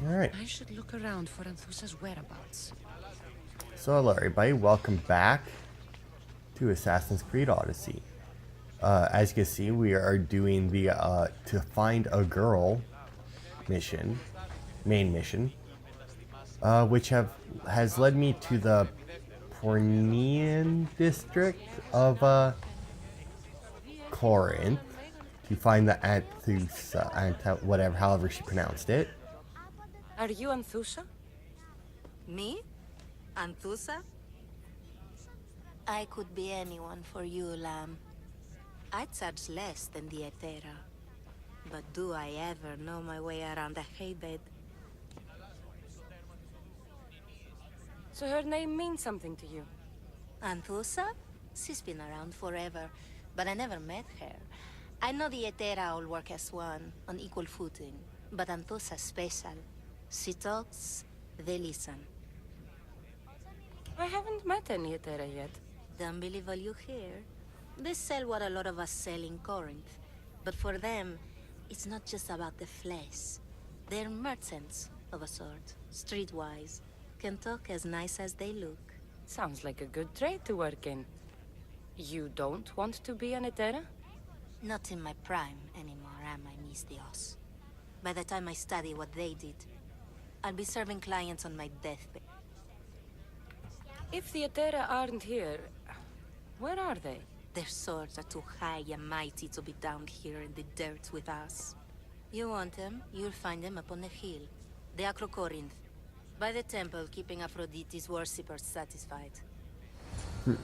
Alright. I should look around for Anthusa's whereabouts. So hello everybody, welcome back to Assassin's Creed Odyssey. As you can see, we are doing the to find a girl mission, main mission, which has led me to the Pornian district of Corinth to find the Anthusa, whatever, however she pronounced it. Are you Anthusa? Me? Anthusa? I could be anyone for you, Lamb. I charge less than the Hetaerae. But do I ever know my way around a haybed? So her name means something to you? Anthusa? She's been around forever, but I never met her. I know the Hetaerae all work as one, on equal footing. But Anthusa's special. She talks, they listen. I haven't met any Hetaerae yet. Don't believe all you hear. They sell what a lot of us sell in Corinth. But for them, it's not just about the flesh. They're merchants, of a sort, streetwise. Can talk as nice as they look. Sounds like a good trade to work in. You don't want to be an Hetaerae? Not in my prime anymore, am I, Miss Dios? By the time I study what they did, I'll be serving clients on my deathbed. If the Hetaerae aren't here, where are they? Their swords are too high and mighty to be down here in the dirt with us. You want them, you'll find them up on the hill. The Acro Corinth. By the temple, keeping Aphrodite's worshippers satisfied.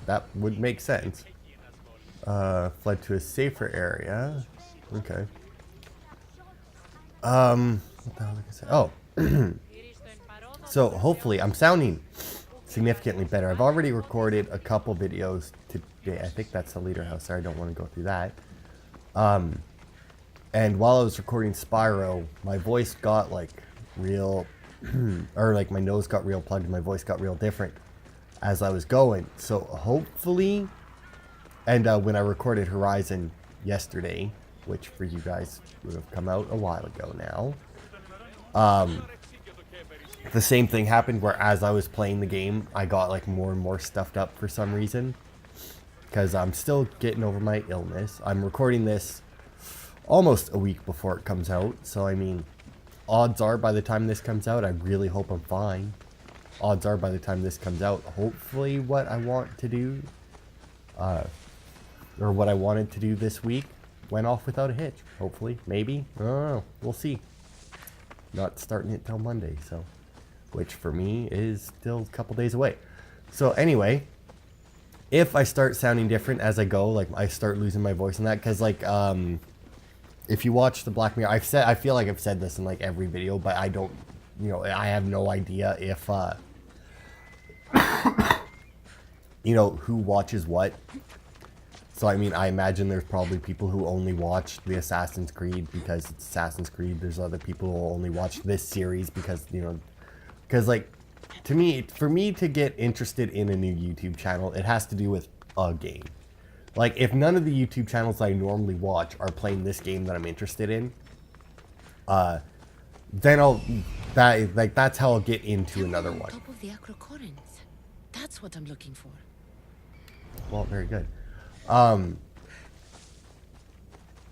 That would make sense. Fled to a safer area. Okay. What the hell did I say? Oh. So hopefully I'm sounding significantly better. I've already recorded a couple videos today. I think that's the leader house there. I don't want to go through that. And while I was recording Spyro, my voice got like real, or like my nose got real plugged and my voice got real different as I was going. So hopefully, and when I recorded Horizon yesterday, which for you guys would have come out a while ago now, the same thing happened where as I was playing the game, I got like more and more stuffed up for some reason. Because I'm still getting over my illness. I'm recording this almost a week before it comes out. So, I mean, odds are by the time this comes out, I really hope I'm fine. Odds are by the time this comes out, hopefully what I want to do, or what I wanted to do this week, went off without a hitch. Hopefully, maybe. I don't know. We'll see. Not starting it till Monday, so. Which for me is still a couple days away. So anyway, if I start sounding different as I go, like I start losing my voice and that, because like if you watch the Black Mirror, I feel like I've said this in like every video, but I don't, you know, I have no idea if you know, who watches what. So I mean, I imagine there's probably people who only watch the Assassin's Creed because it's Assassin's Creed. There's other people who only watch this series because, you know, because like, to me, for me to get interested in a new YouTube channel, it has to do with a game. Like, if none of the YouTube channels I normally watch are playing this game that I'm interested in, then that's how I'll get into another one. Top of the Acro Corinth. That's what I'm looking for. Well, very good.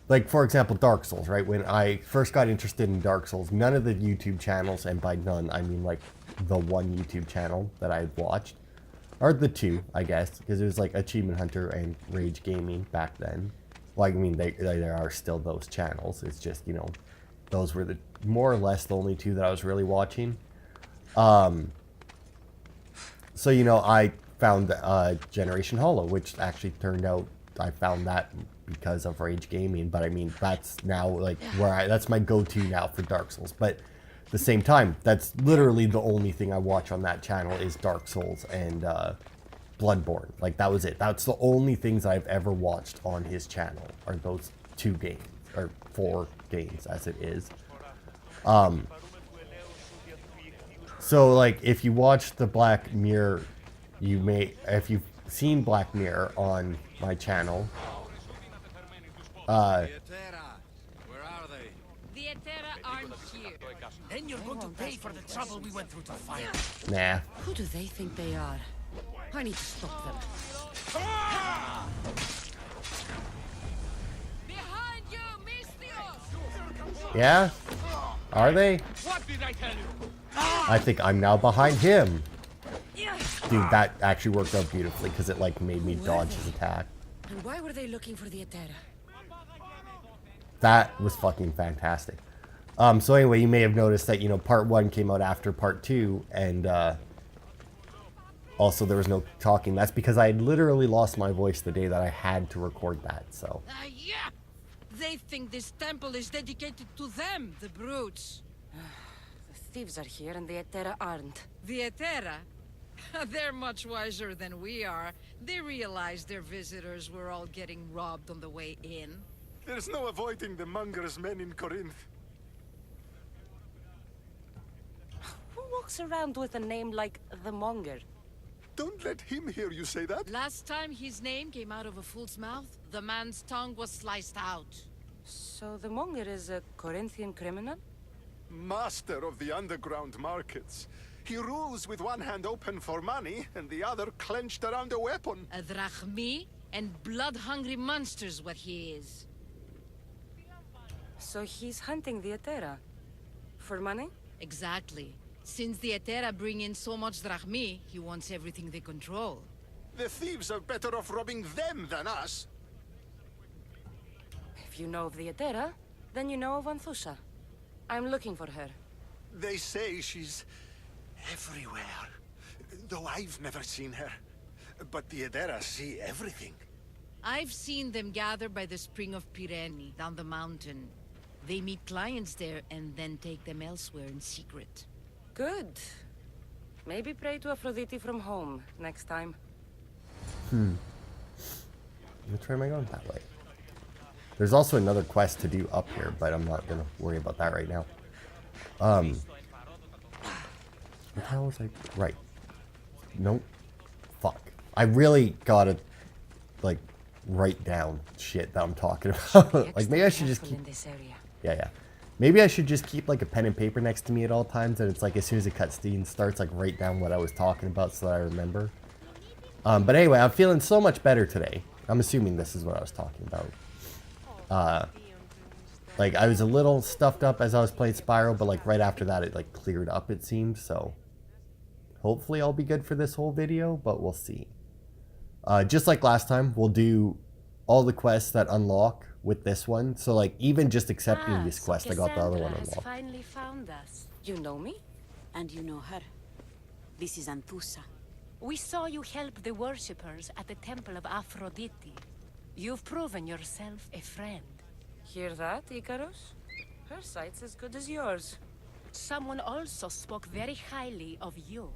Like, for example, Dark Souls, right? When I first got interested in Dark Souls, none of the YouTube channels, and by none, I mean, like, the one YouTube channel that I had watched, or the two, I guess, because it was, like, Achievement Hunter and Rage Gaming back then. Well, I mean, there are still those channels. It's just, you know, those were the more or less the only two that I was really watching. So, you know, I found Generation Hollow, which actually turned out I found that because of Rage Gaming, but I mean, that's now like where that's my go-to now for Dark Souls. But at the same time, that's literally the only thing I watch on that channel is Dark Souls and Bloodborne. Like, that was it. That's the only things I've ever watched on his channel are those 2 games, or 4 games as it is. So like, if you watch the Black Mirror, if you've seen Black Mirror on my channel, Where are they? The Hetaerae aren't here. Then you're going to pay for the trouble we went through to find them. Nah. Who do they think they are? I need to stop them. Behind you, Mystios! Yeah? Are they? What did I tell you? I think I'm now behind him. Dude, that actually worked out beautifully because it like made me dodge his attack. And why were they looking for the Hetaerae? That was fucking fantastic. So anyway, you may have noticed that, you know, part 1 came out after part 2, and also there was no talking. That's because I had literally lost my voice the day that I had to record that, so. Yeah! They think this temple is dedicated to them, the brutes. The thieves are here and the Hetaerae aren't. The Hetaerae? They're much wiser than we are. They realized their visitors were all getting robbed on the way in. There's no avoiding the monger's men in Corinth. Who walks around with a name like the Monger? Don't let him hear you say that. Last time his name came out of a fool's mouth, the man's tongue was sliced out. So the Monger is a Corinthian criminal? Master of the underground markets. He rules with one hand open for money and the other clenched around a weapon. A drachmi and blood-hungry monster's what he is. So he's hunting the Hetaerae? For money? Exactly. Since the Hetaerae bring in so much drachmi, he wants everything they control. The thieves are better off robbing them than us. If you know of the Hetaerae, then you know of Anthusha. I'm looking for her. They say she's everywhere, though I've never seen her. But the Hetaerae see everything. I've seen them gather by the spring of Pirene, down the mountain. They meet clients there and then take them elsewhere in secret. Good. Maybe pray to Aphrodite from home next time. Which way am I going? That way. There's also another quest to do up here, but I'm not gonna worry about that right now. What the hell was I? Right. Nope. Fuck. I really gotta, like, write down shit that I'm talking about. Like, maybe I should just keep... in this area. Yeah. Maybe I should just keep, like, a pen and paper next to me at all times, and it's like, as soon as the cutscene starts, like, write down what I was talking about so that I remember. But anyway, I'm feeling so much better today. I'm assuming this is what I was talking about. Like, I was a little stuffed up as I was playing Spyro, but, like, right after that, it, like, cleared up, it seemed, so... Hopefully I'll be good for this whole video, but we'll see. Just like last time, we'll do all the quests that unlock with this one. So, like, even just accepting this quest, I got the other one Kassandra has unlocked. finally found us. You know me? And you know her. This is Anthusha. We saw you help the worshippers at the temple of Aphrodite. You've proven yourself a friend. Hear that, Icarus? Her sight's as good as yours. Someone also spoke very highly of you.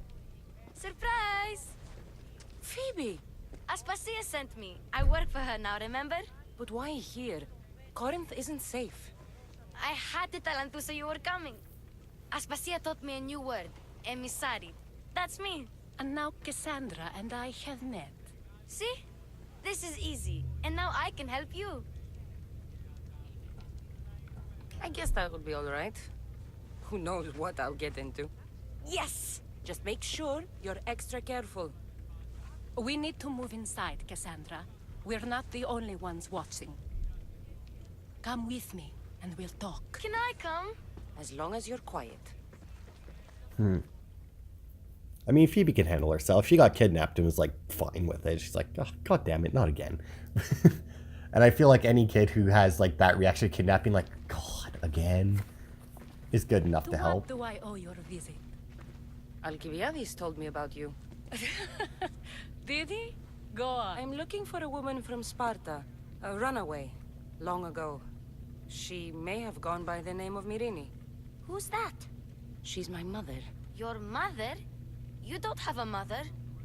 Surprise! Phoebe! Aspasia sent me. I work for her now, remember? But why here? Corinth isn't safe. I had to tell Anthusha you were coming. Aspasia taught me a new word. Emissary. That's me. And now Kassandra and I have met. See? This is easy. And now I can help you. I guess that would be alright. Who knows what I'll get into. Yes! Just make sure you're extra careful. We need to move inside, Kassandra. We're not the only ones watching. Come with me, and we'll talk. Can I come? As long as you're quiet. I mean, Phoebe can handle herself. She got kidnapped and was, like, fine with it. She's like, oh, God damn it, not again. And I feel like any kid who has, like, that reaction to kidnapping, like, God, again, is good enough to help. What do I owe your visit? Alcibiades told me about you. Did he? Go on. I'm looking for a woman from Sparta. A runaway. Long ago. She may have gone by the name of Myrine. Who's that? She's my mother. Your mother? You don't have a mother.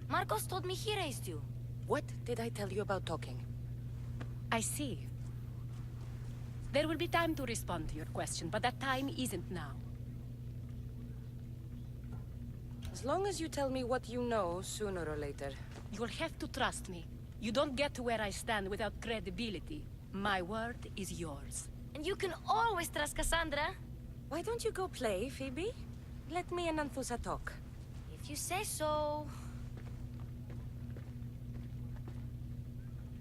Marcos told me he raised you. What did I tell you about talking? I see. There will be time to respond to your question, but that time isn't now. As long as you tell me what you know, sooner or later. You'll have to trust me. You don't get to where I stand without credibility. My word is yours. And you can always trust Kassandra. Why don't you go play, Phoebe? Let me and Anthusa talk. If you say so.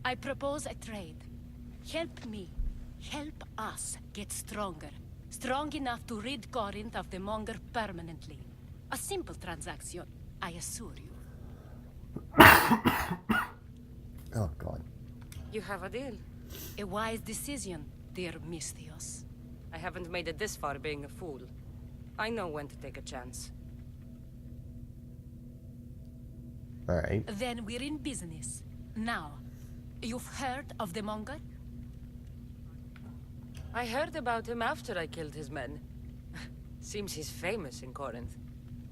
I propose a trade. Help me. Help us get stronger. Strong enough to rid Corinth of the Monger permanently. A simple transaction, I assure you. Oh, God. You have a deal. A wise decision, dear Misthios. I haven't made it this far being a fool. I know when to take a chance. Alright. Then we're in business. Now, you've heard of the Monger? I heard about him after I killed his men. Seems he's famous in Corinth.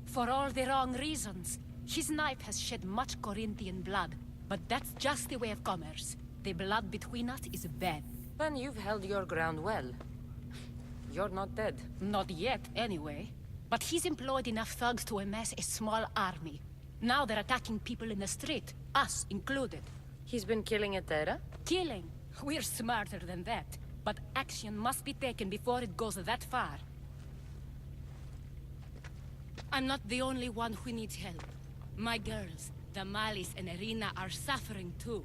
For all the wrong reasons. His knife has shed much Corinthian blood, but that's just the way of commerce. The blood between us is bad. Then you've held your ground well. You're not dead. Not yet, anyway. But he's employed enough thugs to amass a small army. Now they're attacking people in the street, us included. He's been killing Hetaerae? Killing? We're smarter than that. But action must be taken before it goes that far. I'm not the only one who needs help. My girls, Damalis and Irina, are suffering too.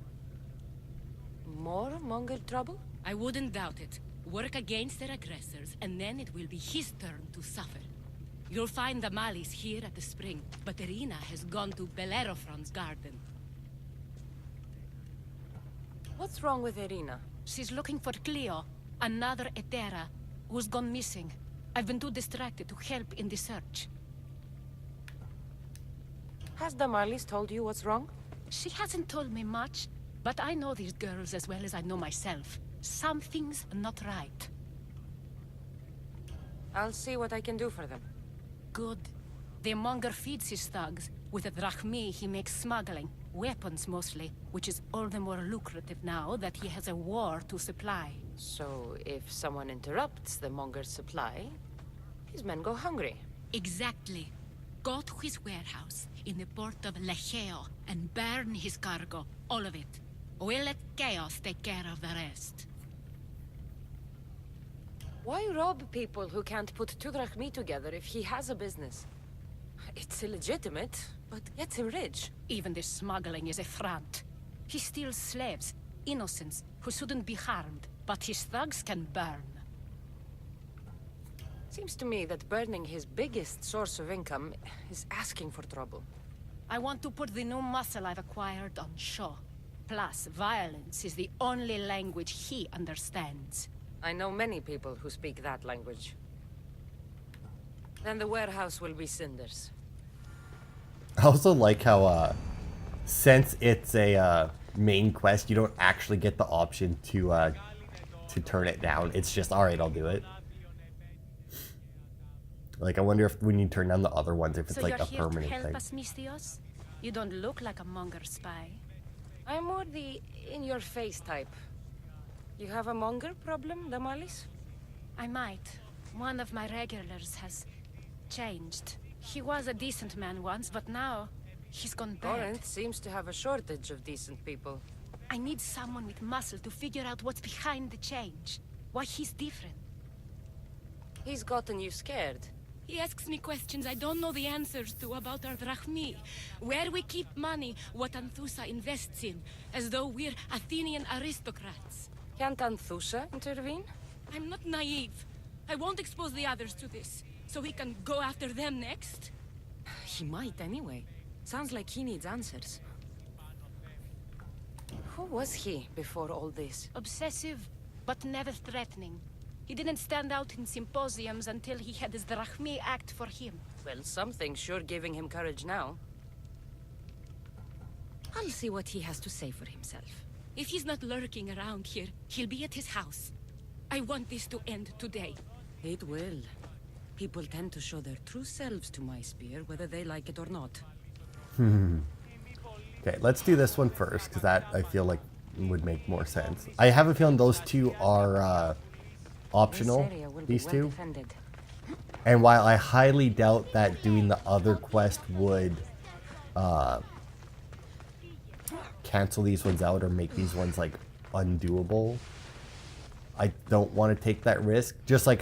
More Mongol trouble? I wouldn't doubt it. Work against their aggressors, and then it will be his turn to suffer. You'll find Damalis here at the spring, but Irina has gone to Bellerophon's garden. What's wrong with Irina? She's looking for Cleo, another Hetaerae, who's gone missing. I've been too distracted to help in the search. Has Damalis told you what's wrong? She hasn't told me much, but I know these girls as well as I know myself. Something's not right. I'll see what I can do for them. Good. The Monger feeds his thugs. With the drachmi, he makes smuggling. Weapons, mostly, which is all the more lucrative now that he has a war to supply. So, if someone interrupts the Monger's supply, his men go hungry. Exactly. Go to his warehouse in the port of Lecheo and burn his cargo, all of it. We'll let chaos take care of the rest. Why rob people who can't put two drachmi together if he has a business? It's illegitimate, but gets him rich. Even the smuggling is a front. He steals slaves, innocents, who shouldn't be harmed, but his thugs can burn. Seems to me that burning his biggest source of income is asking for trouble. I want to put the new muscle I've acquired on show. Plus, violence is the only language he understands. I know many people who speak that language. Then the warehouse will be cinders. I also like how, since it's a main quest, you don't actually get the option to turn it down. It's just, alright, I'll do it. Like, I wonder if we need to turn down the other ones, if it's like a permanent thing. So you're here to help us, Misthios? You don't look like a Monger spy. I'm more the in-your-face type. You have a Monger problem, Damalis? I might. One of my regulars has changed. He was a decent man once, but now he's gone bad. Corinth seems to have a shortage of decent people. I need someone with muscle to figure out what's behind the change. Why he's different. He's gotten you scared. He asks me questions I don't know the answers to about our drachmi. Where we keep money, what Anthusa invests in. As though we're Athenian aristocrats. Can't Anthusa intervene? I'm not naive. I won't expose the others to this. So he can go after them next? He might anyway. Sounds like he needs answers. Who was he before all this? Obsessive, but never threatening. He didn't stand out in symposiums until he had his drachmi act for him. Well, something's sure giving him courage now. I'll see what he has to say for himself. If he's not lurking around here, he'll be at his house. I want this to end today. It will. People tend to show their true selves to my spear, whether they like it or not. Okay, let's do this one first, because that, I feel like, would make more sense. I have a feeling those two are, optional, these two. And while I highly doubt that doing the other quest would, cancel these ones out or make these ones, like, undoable, I don't want to take that risk. Just like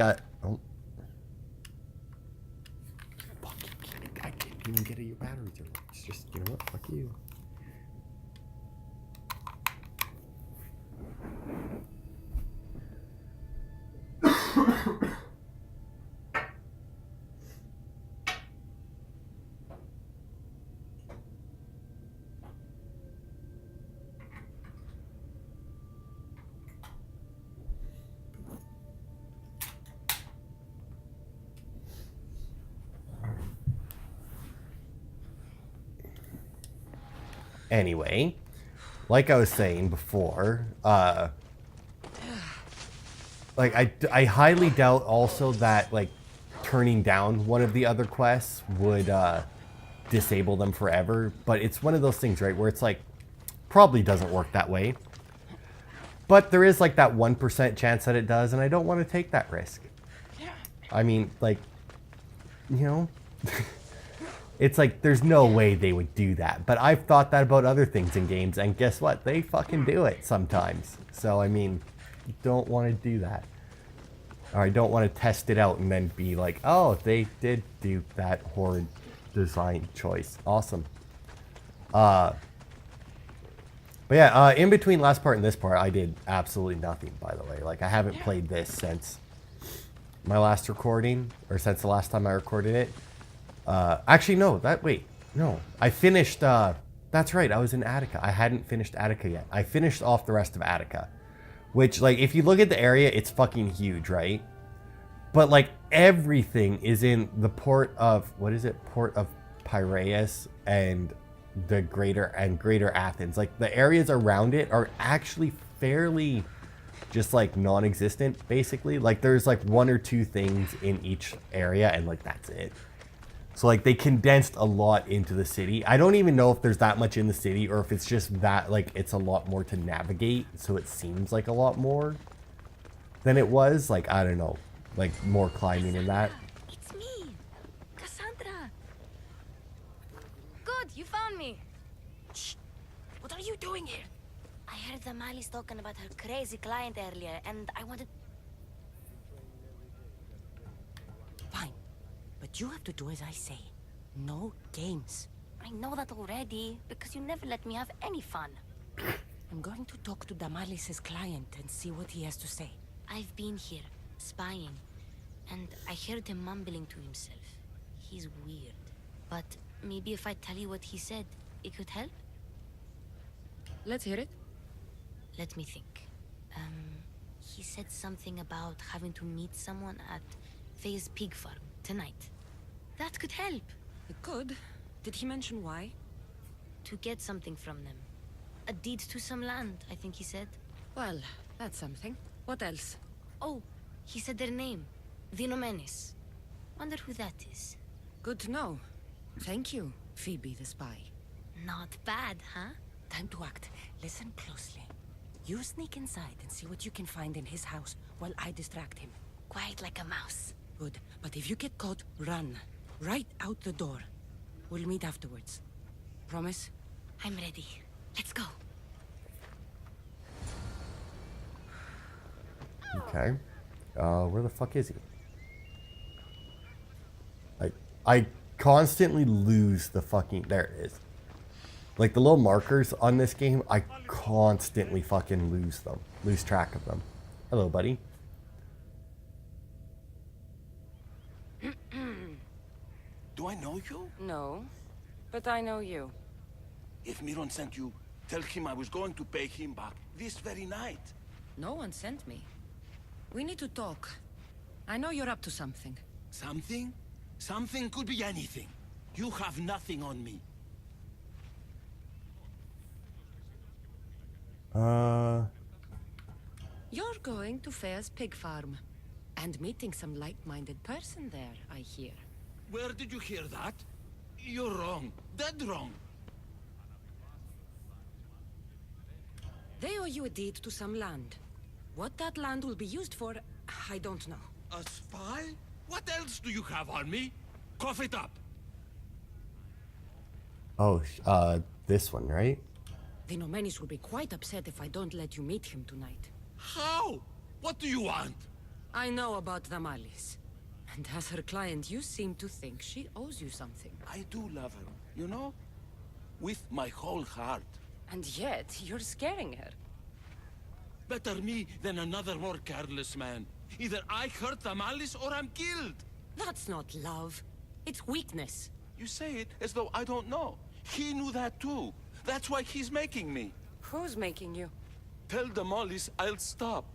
Can you get it? Your batteries are low. It's just, you know what? Fuck you. Anyway, like I was saying before, like I highly doubt also that like turning down one of the other quests would disable them forever. But it's one of those things, right, where it's like probably doesn't work that way. But there is like that 1% chance that it does, and I don't want to take that risk. I mean, like, you know. It's like, there's no way they would do that. But I've thought that about other things in games, and guess what? They fucking do it sometimes. So, I mean, you don't want to do that. Or I don't want to test it out and then be like, oh, they did do that horrid design choice. Awesome. But yeah, in between last part and this part, I did absolutely nothing, by the way. Like, I haven't played this since my last recording, or since the last time I recorded it. Actually, no, I finished, that's right, I was in Attica. I hadn't finished Attica yet. I finished off the rest of Attica, which, like, if you look at the area, it's fucking huge, right? But, like, everything is in the port of, Port of Piraeus and the greater Athens. Like, the areas around it are actually fairly just, like, non-existent, basically. Like, there's, like, one or two things in each area, and, like, that's it. So, like, they condensed a lot into the city. I don't even know if there's that much in the city, or if it's just that, like, it's a lot more to navigate, so it seems like a lot more than it was. Like, I don't know. Like, more climbing in that. It's me, Kassandra. Good, you found me. Shh! What are you doing here? I heard the Mali's talking about her crazy client earlier, and I wanted... Fine. But you have to do as I say. No games. I know that already, because you never let me have any fun. I'm going to talk to Damalis's client and see what he has to say. I've been here, spying, and I heard him mumbling to himself. He's weird. But maybe if I tell you what he said, it could help? Let's hear it. Let me think. He said something about having to meet someone at Faye's pig farm tonight. That could help. It could. Did he mention why? To get something from them. A deed to some land, I think he said. Well, that's something. What else? Oh, he said their name. Vinomenes. Wonder who that is. Good to know. Thank you, Phoebe the spy. Not bad, huh? Time to act. Listen closely. You sneak inside and see what you can find in his house while I distract him. Quiet like a mouse. Good. But if you get caught, run. Right out the door. We'll meet afterwards. Promise? I'm ready. Let's go. Okay. Where the fuck is he? I constantly lose the fucking... There it is. Like, the little markers on this game, I constantly fucking lose them. Lose track of them. Hello, buddy. Do I know you? No. But I know you. If Miron sent you, tell him I was going to pay him back this very night. No one sent me. We need to talk. I know you're up to something. Something? Something could be anything. You have nothing on me. You're going to Fair's pig farm. And meeting some like-minded person there, I hear. Where did you hear that? You're wrong. Dead wrong. They owe you a deed to some land. What that land will be used for, I don't know. A spy? What else do you have on me? Cough it up. Oh, this one, right? Vinomenes will be quite upset if I don't let you meet him tonight. How? What do you want? I know about the Malis. And as her client, you seem to think she owes you something. I do love her, you know? With my whole heart. And yet, you're scaring her. Better me than another more careless man. Either I hurt the malice or I'm killed. That's not love. It's weakness. You say it as though I don't know. He knew that too. That's why he's making me. Who's making you? Tell the Mollies I'll stop.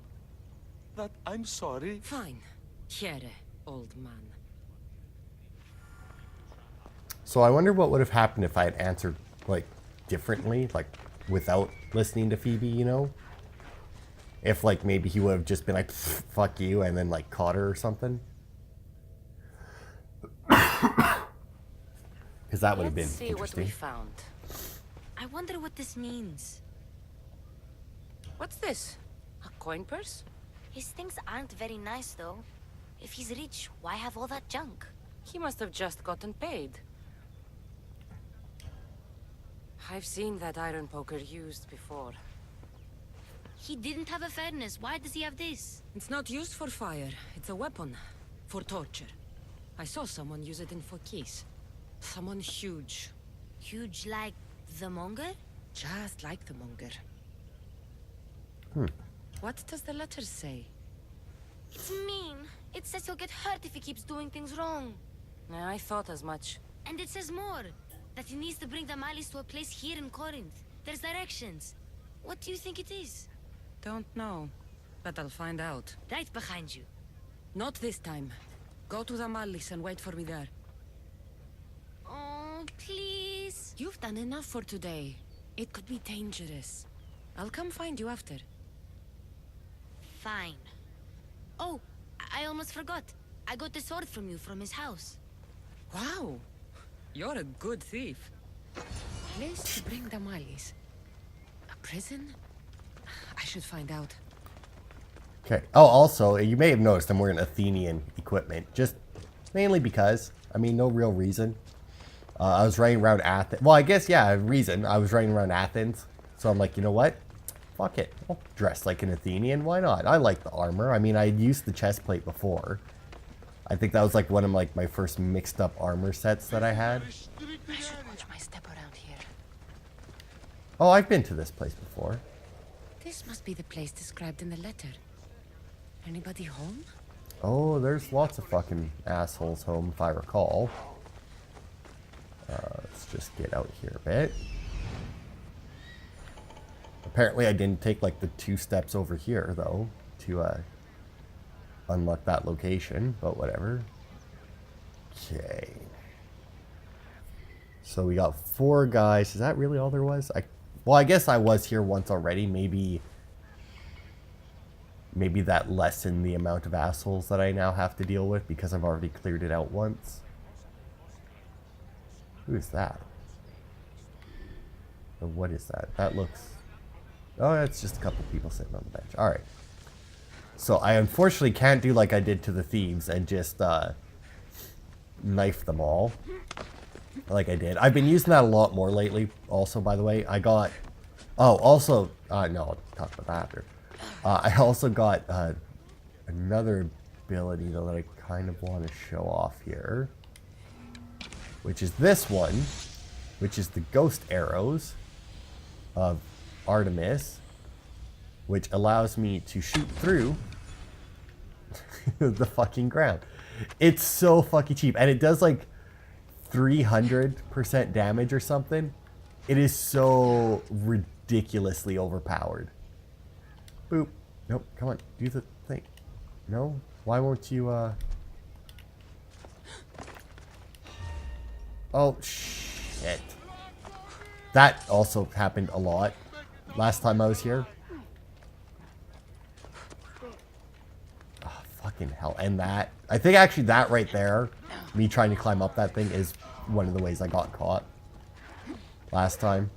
That I'm sorry. Fine. Hetaerae, old man. So I wonder what would have happened if I had answered, like, differently, like, without listening to Phoebe, you know? If, like, maybe he would have just been like, fuck you, and then, like, caught her or something. Because that would have been Let's see interesting. what we found. I wonder what this means. What's this? A coin purse? His things aren't very nice, though. If he's rich, why have all that junk? He must have just gotten paid. I've seen that iron poker used before. He didn't have a furnace. Why does he have this? It's not used for fire. It's a weapon. For torture. I saw someone use it in Phokis. Someone huge. Huge like the monger? Just like the monger. Hmm. What does the letter say? It's mean. It says he'll get hurt if he keeps doing things wrong. I thought as much. And it says more. That he needs to bring the malice to a place here in Corinth. There's directions. What do you think it is? Don't know. But I'll find out. Right behind you. Not this time. Go to the malice and wait for me there. Oh, please. You've done enough for today. It could be dangerous. I'll come find you after. Fine. Oh, I almost forgot. I got the sword from you from his house. Wow. You're a good thief. Place to bring the malice. A prison? I should find out. Okay. Oh, also, you may have noticed I'm wearing Athenian equipment. Just mainly because, I mean, no real reason. I was running around Athens. Well, I guess, yeah, a reason. I was running around Athens. So I'm like, you know what? Fuck it. I'll dress like an Athenian. Why not? I like the armor. I mean, I had used the chest plate before. I think that was like one of my first mixed up armor sets that I had. I should watch my step around here. Oh, I've been to this place before. This must be the place described in the letter. Anybody home? Oh, there's lots of fucking assholes home, if I recall. Let's just get out here a bit. Apparently I didn't take like the 2 steps over here, though, to unlock that location, but whatever. Okay. So we got 4 guys. Is that really all there was? Well, I guess I was here once already. Maybe that lessened the amount of assholes that I now have to deal with because I've already cleared it out once. Who is that? Or what is that? That looks... Oh, that's just a couple people sitting on the bench. Alright. So I unfortunately can't do like I did to the thieves and just knife them all. Like I did. I've been using that a lot more lately also, by the way. I got... Oh, also... no, I'll talk about that after. I also got another ability though that I kind of want to show off here. Which is this one. Which is the ghost arrows of Artemis. Which allows me to shoot through the fucking ground. It's so fucking cheap. And it does like 300% damage or something. It is so ridiculously overpowered. Boop. Nope, come on, do the thing. No? Why won't you, Oh, shit. That also happened a lot last time I was here. Oh, fucking hell. And that, I think actually that right there, me trying to climb up that thing, is one of the ways I got caught last time.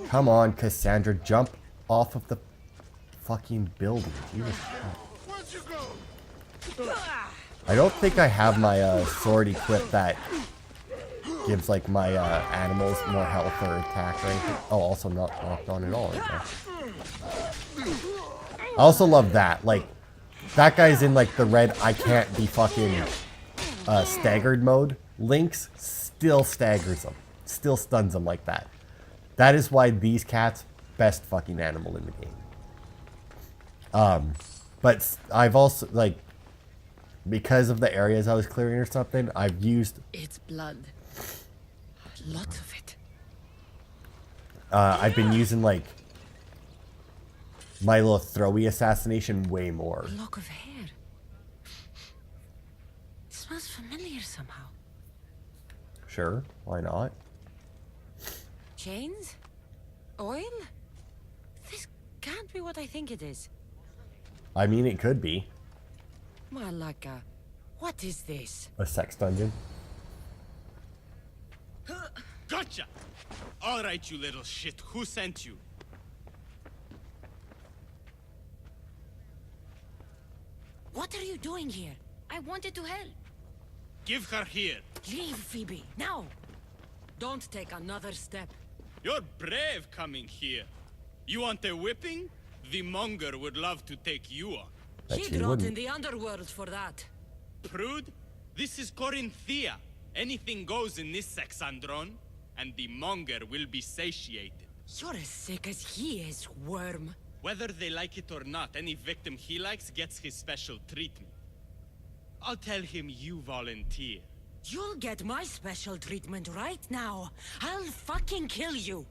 Come on, Kassandra, jump off of the fucking building. Jesus Christ. I don't think I have my sword equipped that gives like my animals more health or attack or anything. Oh, also not knocked on at all right now. I also love that. Like, that guy's in like the red I can't be fucking staggered mode. Lynx still staggers him. Still stuns him like that. That is why these cats, best fucking animal in the game. But I've also, like, because of the areas I was clearing or something, I've used... It's blood. Lots of it. I've been using, like, my little throwy assassination way more. A lock of hair. It smells familiar somehow. Sure, why not? Chains? Oil? This can't be what I think it is. I mean, it could be. Malaka, what is this? A sex dungeon. Gotcha! All right, you little shit. Who sent you? What are you doing here? I wanted to help. Give her here. Leave, Phoebe, now. Don't take another step. You're brave coming here. You want a whipping? The monger would love to take you on. Bet He'd you rot wouldn't. in the underworld for that. Prude, this is Korinthia. Anything goes in this Kassandron, and the monger will be satiated. You're as sick as he is, worm. Whether they like it or not, any victim he likes gets his special treatment. I'll tell him you volunteer. You'll get my special treatment right now. I'll fucking kill you.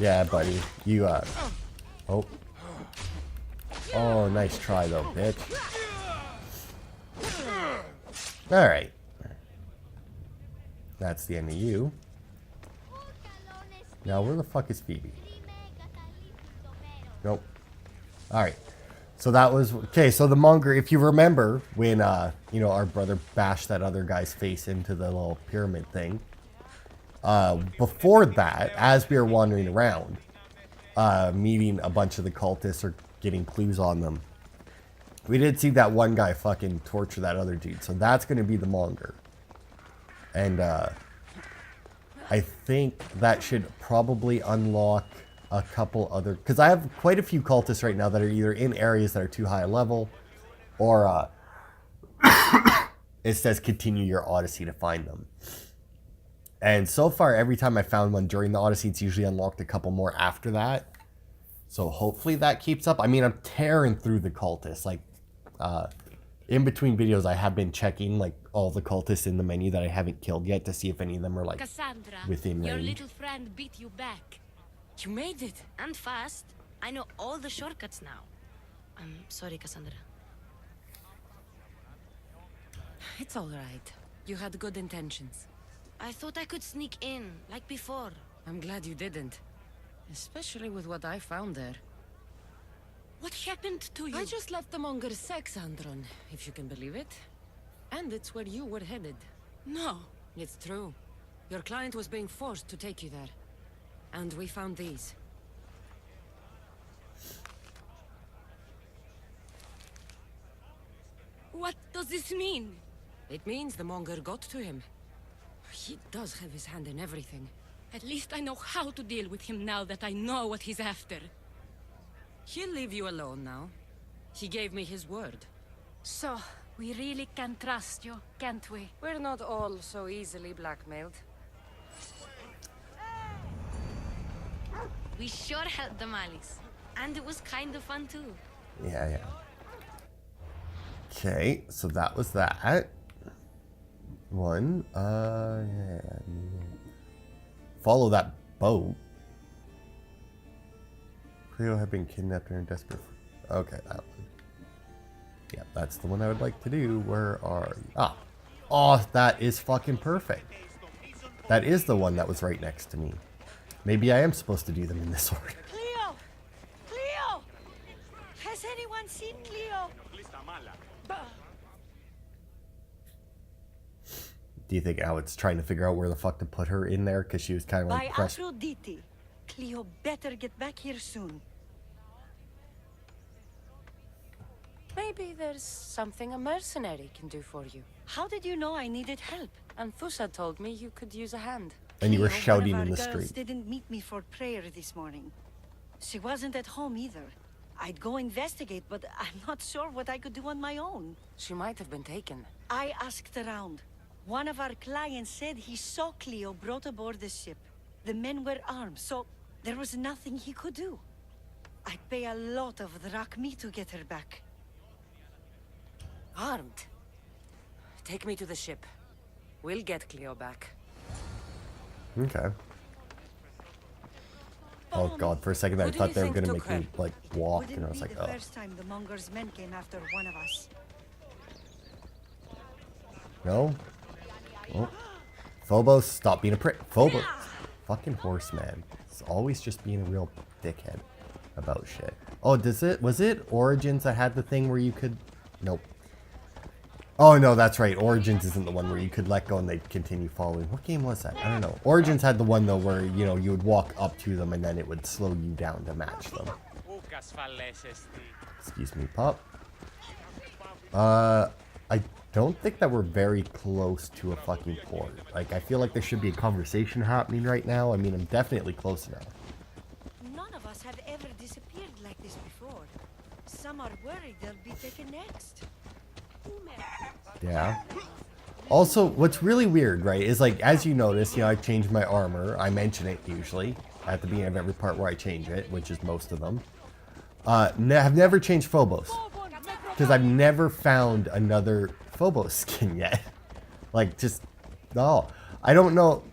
Yeah, buddy. You, Oh. Oh, nice try, though, bitch. Alright. That's the end of you. Now, where the fuck is Phoebe? Nope. Alright. So that was... Okay, so the monger, if you remember, when, you know, our brother bashed that other guy's face into the little pyramid thing. Before that, as we were wandering around, meeting a bunch of the cultists or getting clues on them, we did see that one guy fucking torture that other dude. So that's going to be the monger. And, I think that should probably unlock a couple other... Because I have quite a few cultists right now that are either in areas that are too high a level, or it says continue your Odyssey to find them. And so far, every time I found one during the Odyssey, it's usually unlocked a couple more after that. So hopefully that keeps up. I mean, I'm tearing through the cultists. Like, in between videos, I have been checking, like, all the cultists in the menu that I haven't killed yet to see if any of them are, like, Kassandra, within your range. little friend beat you back. You made it. And fast. I know all the shortcuts now. I'm sorry, Kassandra. It's all right. You had good intentions. I thought I could sneak in, like before. I'm glad you didn't. Especially with what I found there. What happened to you? I just left the monger's Kassandron, if you can believe it. And it's where you were headed. No. It's true. Your client was being forced to take you there. And we found these. What does this mean? It means the monger got to him. He does have his hand in everything. At least I know how to deal with him now that I know what he's after. He'll leave you alone now. He gave me his word. So, we really can trust you, can't we? We're not all so easily blackmailed. We sure helped the Malis. And it was kind of fun too. Yeah, yeah. Okay, so that was that. One. Yeah. Follow that boat. Cleo had been kidnapped and desperate. Okay, that one. Yeah, that's the one I would like to do. Where are you? Ah. Oh, that is fucking perfect. That is the one that was right next to me. Maybe I am supposed to do them in this order. Cleo! Cleo! Has anyone seen Cleo? Do you think Alex trying to figure out where the fuck to put her in there? Because she was kind of like... By Aphrodite. Cleo better get back here soon. Maybe there's something a mercenary can do for you. How did you know I needed help? Anthusa told me you could use a hand. And you were Cleo, shouting one of in our the girls street. didn't meet me for prayer this morning. She wasn't at home either. I'd go investigate, but I'm not sure what I could do on my own. She might have been taken. I asked around. One of our clients said he saw Cleo brought aboard the ship. The men were armed, so there was nothing he could do. I'd pay a lot of drachmi to get her back. Armed? Take me to the ship. We'll get Cleo back. Okay. Oh god, for a second there, I Who do thought you they were think gonna took make me, her? like, walk, and I Wouldn't was be like, the oh. first time the Monger's men came after one of us. No? Oh. Phobos, stop being a prick. Phobos. Fucking horseman. It's always just being a real dickhead about shit. Oh, was it Origins that had the thing where you could... Nope. Oh, no, that's right. Origins isn't the one where you could let go and they'd continue following. What game was that? I don't know. Origins had the one, though, where, you know, you would walk up to them and then it would slow you down to match them. Excuse me, pup. I don't think that we're very close to a fucking port. Like, I feel like there should be a conversation happening right now. I mean, I'm definitely close enough. None of us have ever disappeared like this before. Some are worried they'll be taken next. Yeah. Also, what's really weird, right, is like, as you notice, you know, I changed my armor. I mention it usually at the beginning of every part where I change it, which is most of them. I've never changed Phobos. Because I've never found another Phobos skin yet. Like, just, no. I don't know.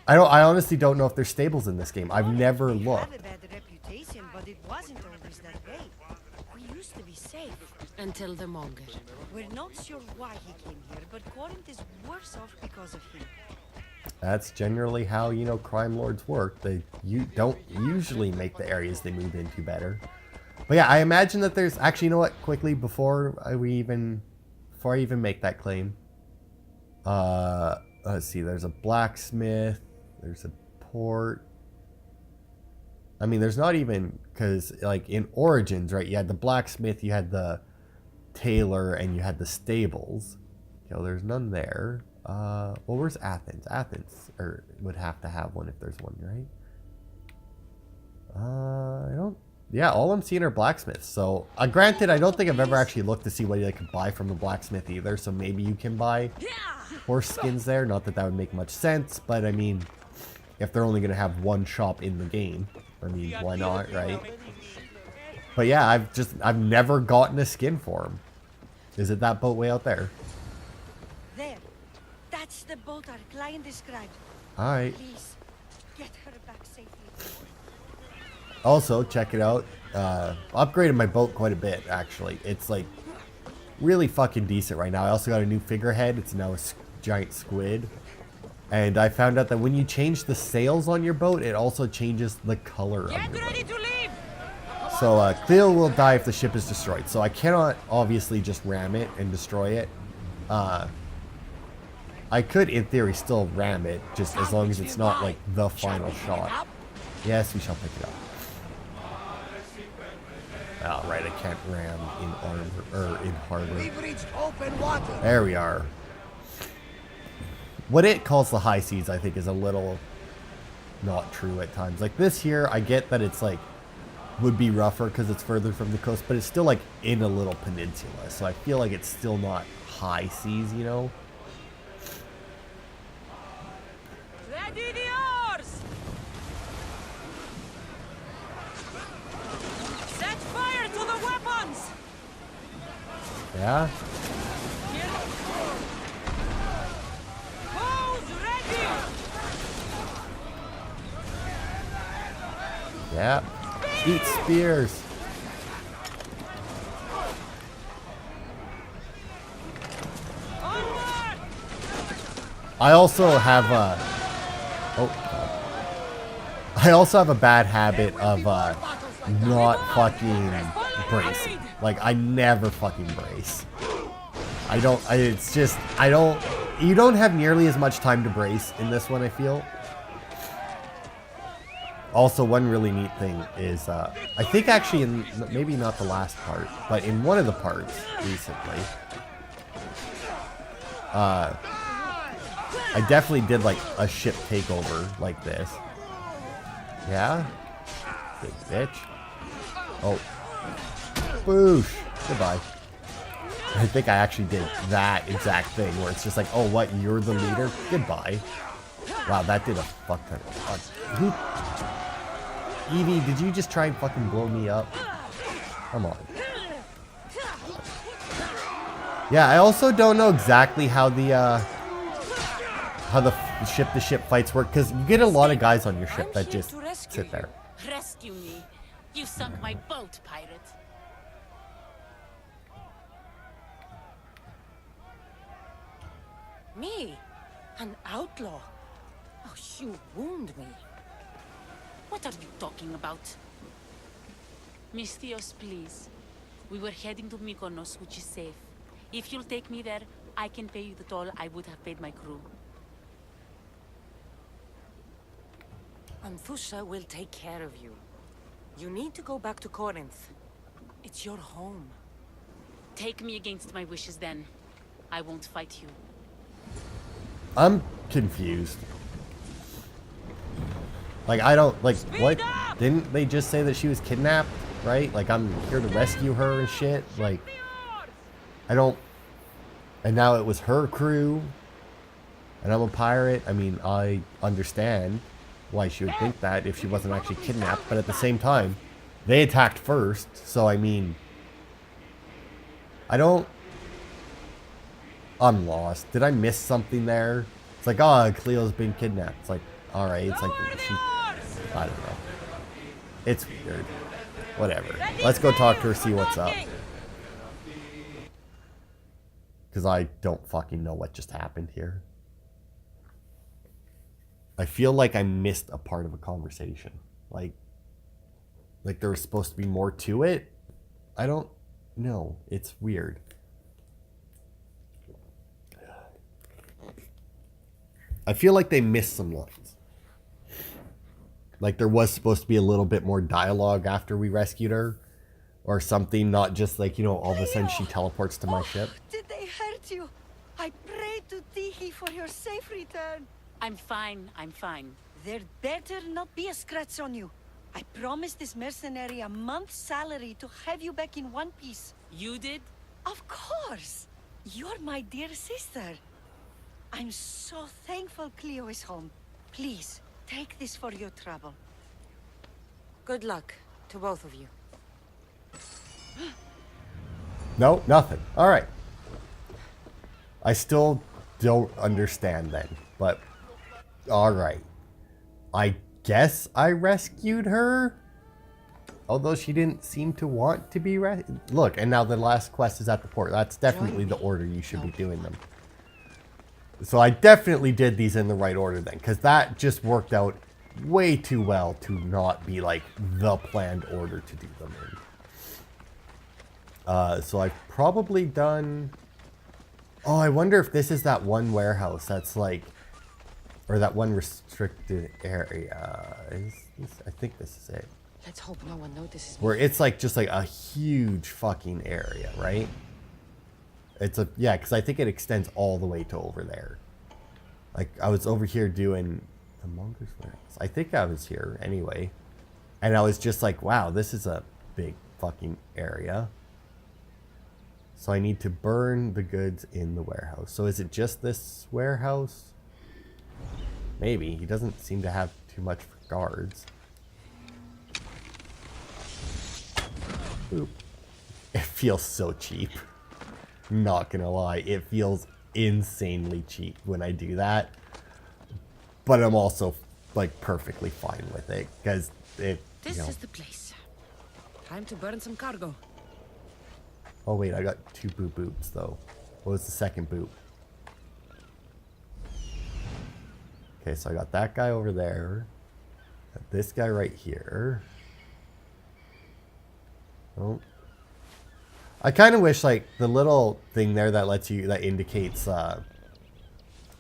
I honestly don't know if there's stables in this game. I've never We looked. have a bad reputation, but it wasn't always that way. We used to be safe. Until the Monger. We're not sure why he came here, but Corinth is worse off because of him. That's generally how, you know, crime lords work. You don't usually make the areas they move into better. But yeah, I imagine that there's... Actually, you know what? Quickly, before I even make that claim. Let's see. There's a blacksmith. There's a port. I mean, there's not even... Because, like, in Origins, right? You had the blacksmith, you had the tailor, and you had the stables. You know, there's none there. Well, where's Athens? Athens would have to have one if there's one, right? I don't... Yeah, all I'm seeing are blacksmiths. So, granted, I don't think I've ever actually looked to see what I could buy from the blacksmith either. So maybe you can buy horse skins there. Not that that would make much sense, but I mean, if they're only going to have one shop in the game, I mean, why not, right? But yeah, I've never gotten a skin for him. Is it that boat way out there? There. That's the boat our client described. Alright. Please, get her back safely. Also, check it out. Upgraded my boat quite a bit, actually. It's like really fucking decent right now. I also got a new figurehead. It's now a giant squid. And I found out that when you change the sails on your boat, it also changes the color of your boat. to leave! So Cleo will die if the ship is destroyed. So I cannot obviously just ram it and destroy it. I could, in theory, still ram it, just as long as it's not like the final shot. Yes, we shall pick it up. Oh, right, I can't ram in armor, or in harbor. We've reached open water. There we are. What it calls the high seas, I think, is a little not true at times. Like this here, I get that it's like, would be rougher because it's further from the coast, but it's still like in a little peninsula. So I feel like it's still not high seas, you know? Ready the oars! Set fire to the weapons! Yeah? Bows ready! Yeah. Eat spears. Onward! I also have a... Oh, God. I also have a bad habit of not fucking bracing. Like, I never fucking brace. It's just, you don't have nearly as much time to brace in this one, I feel. Also, one really neat thing is, I think actually in, maybe not the last part, but in one of the parts recently, I definitely did like a ship takeover like this. Yeah? Big bitch. Oh. Boosh. Goodbye. I think I actually did that exact thing where it's just like, oh, what? You're the leader? Goodbye. Wow, that did a fuck ton of... Evie, did you just try and fucking blow me up? Come on. Yeah, I also don't know exactly how the ship-to-ship fights work, because you get a lot of guys on your ship that just sit there. Rescue me. You sunk my boat, pirate. Me? An outlaw? Oh, you wound me. What are you talking about? Miss Theos, please. We were heading to Mykonos, which is safe. If you'll take me there, I can pay you the toll I would have paid my crew. Anthusa will take care of you. You need to go back to Corinth. It's your home. Take me against my wishes then. I won't fight you. I'm confused. Like, I don't, like, what? Didn't they just say that she was kidnapped, right? Like, I'm here to rescue her and shit. Like, I don't... And now it was her crew. And I'm a pirate. I mean, I understand why she would think that if she wasn't actually kidnapped. But at the same time, they attacked first. So, I mean... I don't... I'm lost. Did I miss something there? It's like, oh, Cleo's been kidnapped. It's like, alright. It's like, she... I don't know. It's weird. Whatever. Let's go talk to her, see what's up. Because I don't fucking know what just happened here. I feel like I missed a part of a conversation. Like there was supposed to be more to it. I don't know. It's weird. I feel like they missed some lines. Like there was supposed to be a little bit more dialogue after we rescued her. Or something, not just like, you know, all of a sudden she teleports to my ship. Did they hurt you? I prayed to Tihi for your safe return. I'm fine, I'm fine. There better not be a scratch on you. I promised this mercenary a month's salary to have you back in one piece. You did? Of course. You're my dear sister. I'm so thankful Cleo is home. Please, take this for your trouble. Good luck to both of you. No, nothing. Alright. I still don't understand then, but alright. I guess I rescued her? Although she didn't seem to want to be rescued. Look, and now the last quest is at the port. That's definitely the order you should be doing them. So I definitely did these in the right order then, because that just worked out way too well to not be like the planned order to do them in. So I've probably done... Oh, I wonder if this is that one warehouse that's like... Or that one restricted area. I think this is it. Let's hope no one notices me. Where it's like just like a huge fucking area, right? It's a... Yeah, because I think it extends all the way to over there. Like, I was over here doing the Mongoose warehouse. I think I was here anyway. And I was just like, wow, this is a big fucking area. So I need to burn the goods in the warehouse. So is it just this warehouse? Maybe. He doesn't seem to have too much for guards. Boop. It feels so cheap. Not gonna lie. It feels insanely cheap when I do that. But I'm also like perfectly fine with it. Because it, This is the place. Time to burn some cargo. Oh wait, I got two boops though. What was the second boop? Okay, so I got that guy over there. Got this guy right here. Oh. I kind of wish like the little thing there that lets you, that indicates that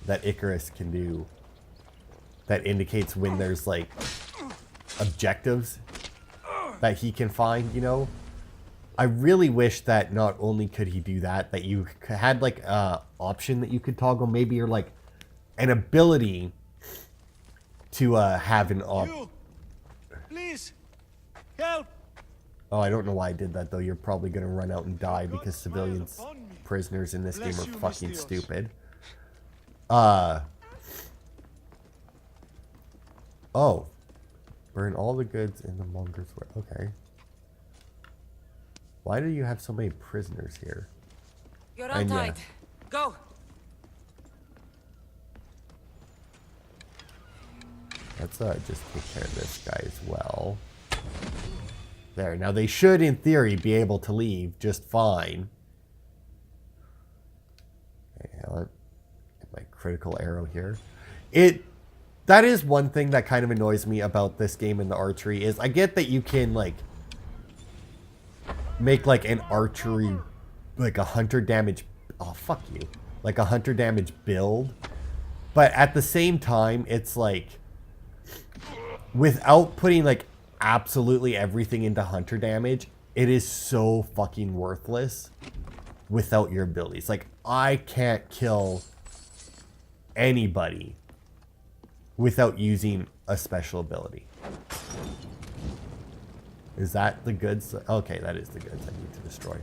Icarus can do, that indicates when there's like objectives that he can find, you know? I really wish that not only could he do that, that you had like a option that you could toggle, maybe, or like an ability to have an Please, Help! Oh, I don't know why I did that though. You're probably gonna run out and die because civilians, prisoners in this game are fucking stupid. Oh. Burn all the goods in the monger's way. Okay. Why do you have so many prisoners here? You're And yeah. untied. Go. Let's just take care of this guy as well. There. Now they should, in theory, be able to leave just fine. Okay, hang on. Get my critical arrow here. That is one thing that kind of annoys me about this game in the archery is I get that you can like make like an archery like a hunter damage. Oh fuck you! Like a hunter damage build, but at the same time, it's like without putting like absolutely everything into hunter damage, it is so fucking worthless without your abilities. Like I can't kill anybody without using a special ability. Is that the goods? Okay, that is the goods I need to destroy.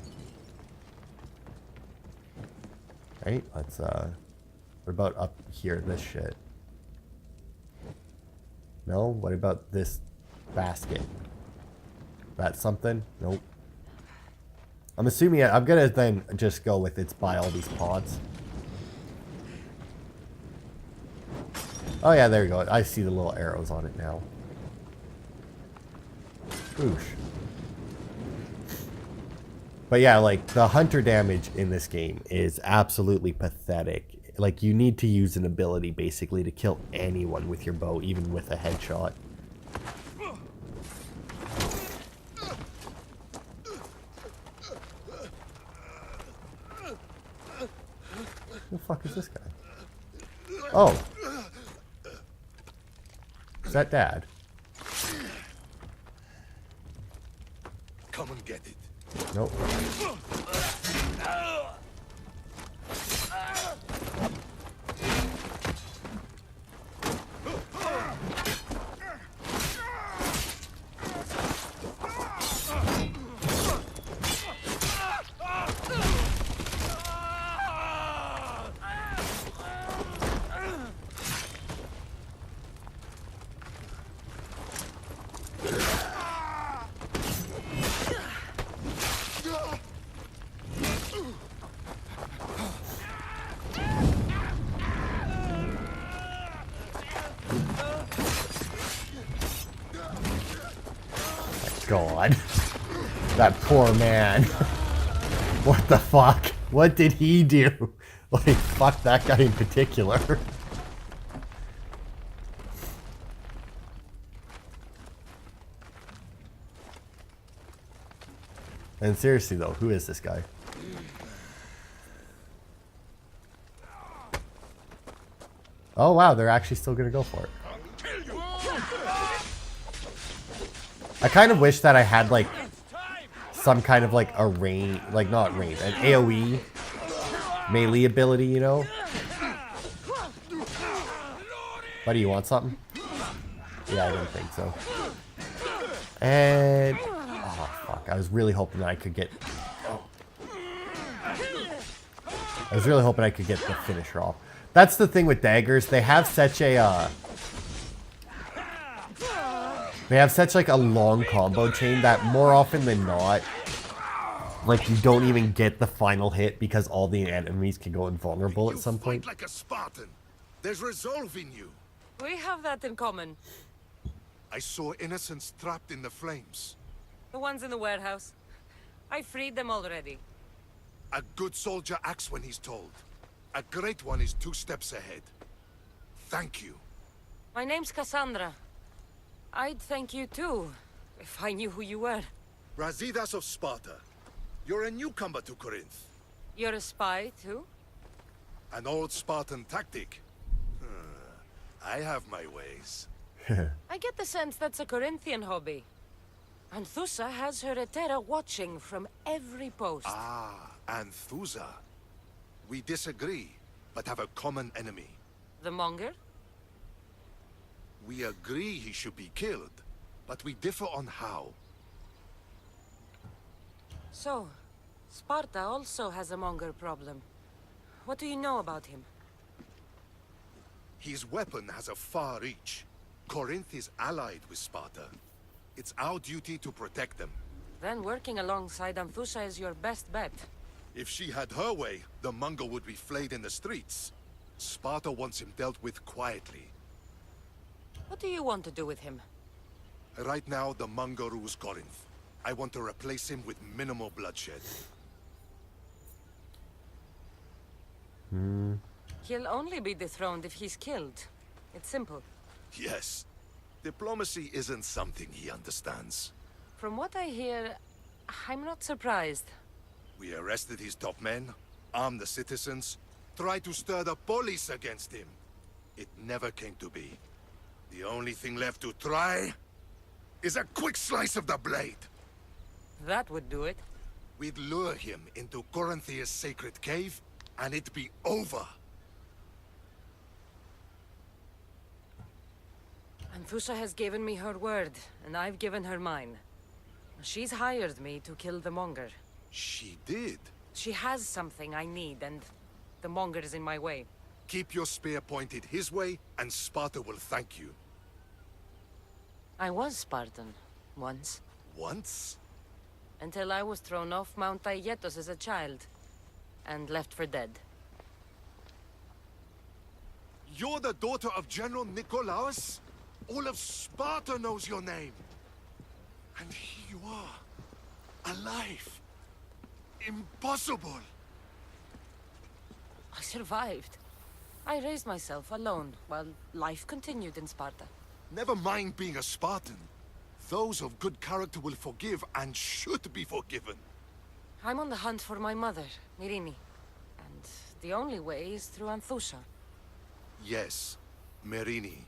Right, let's what about up here, this shit? No, what about this basket? That's something? Nope. I'm assuming I'm gonna then just go with it's buy all these pods. Oh yeah, there you go. I see the little arrows on it now. Oosh. But yeah, like the hunter damage in this game is absolutely pathetic. Like you need to use an ability basically to kill anyone with your bow, even with a headshot. Who the fuck is this guy? Oh. Is that Dad? Come and get it. Nope. God. That poor man. What the fuck? What did he do? Like, fuck that guy in particular. And seriously though, who is this guy? Oh wow, they're actually still gonna go for it. I kind of wish that I had like some kind of like a range, like not range, an AoE melee ability, you know? Buddy, you want something? Yeah, I didn't think so. And oh fuck, I was really hoping that I could get. I was really hoping I could get the finisher off. That's the thing with daggers; they have such a. They have such like a long combo chain that more often than not, like you don't even get the final hit because all the enemies can go invulnerable at some point. Like a Spartan. There's resolve in you. We have that in common. I saw innocents trapped in the flames. The ones in the warehouse. I freed them already. A good soldier acts when he's told. A great one is 2 steps ahead. Thank you. My name's Kassandra. I'd thank you too, if I knew who you were. Razidas of Sparta. You're a newcomer to Corinth. You're a spy too? An old Spartan tactic. I have my ways. I get the sense that's a Corinthian hobby. And Thusa has her Hetaerae watching from every post. Ah, Anthusa. We disagree, but have a common enemy. The monger? We agree he should be killed, but we differ on how. So, Sparta also has a monger problem. What do you know about him? His weapon has a far reach. Corinth is allied with Sparta. It's our duty to protect them. Then working alongside Anthusha is your best bet. If she had her way, the Mongol would be flayed in the streets. Sparta wants him dealt with quietly. What do you want to do with him? Right now, the Mongol rules Corinth. I want to replace him with minimal bloodshed. He'll only be dethroned if he's killed. It's simple. Yes. Diplomacy isn't something he understands. From what I hear, I'm not surprised. We arrested his top men, armed the citizens, tried to stir the police against him. It never came to be. The only thing left to try is a quick slice of the blade. That would do it. We'd lure him into Corinthia's sacred cave, and it'd be over. Anthusha has given me her word, and I've given her mine. She's hired me to kill the monger. She did. She has something I need, and the monger is in my way. Keep your spear pointed his way, and Sparta will thank you. I was Spartan, once. Once? Until I was thrown off Mount Aietos as a child, and left for dead. You're the daughter of General Nikolaos? All of Sparta knows your name. And here you are, alive. Impossible. I survived. I raised myself alone, while life continued in Sparta. Never mind being a Spartan. Those of good character will forgive and should be forgiven. I'm on the hunt for my mother, Myrini. And the only way is through Anthusha. Yes, Myrini.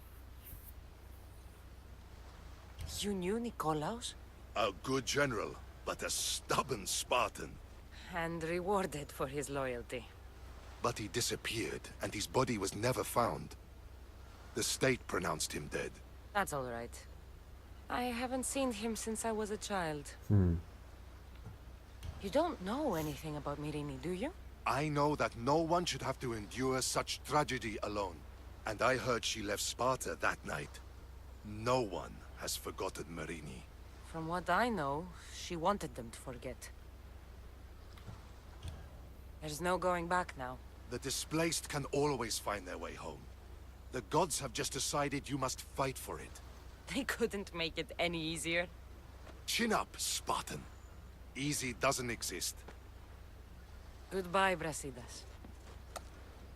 You knew Nikolaos? A good general, but a stubborn Spartan. And rewarded for his loyalty. But he disappeared, and his body was never found. The state pronounced him dead. That's all right. I haven't seen him since I was a child. You don't know anything about Myrini, do you? I know that no one should have to endure such tragedy alone. And I heard she left Sparta that night. No one has forgotten Myrini. From what I know, she wanted them to forget. There's no going back now. The displaced can always find their way home. The gods have just decided you must fight for it. They couldn't make it any easier. Chin up, Spartan. Easy doesn't exist. Goodbye, Brasidas.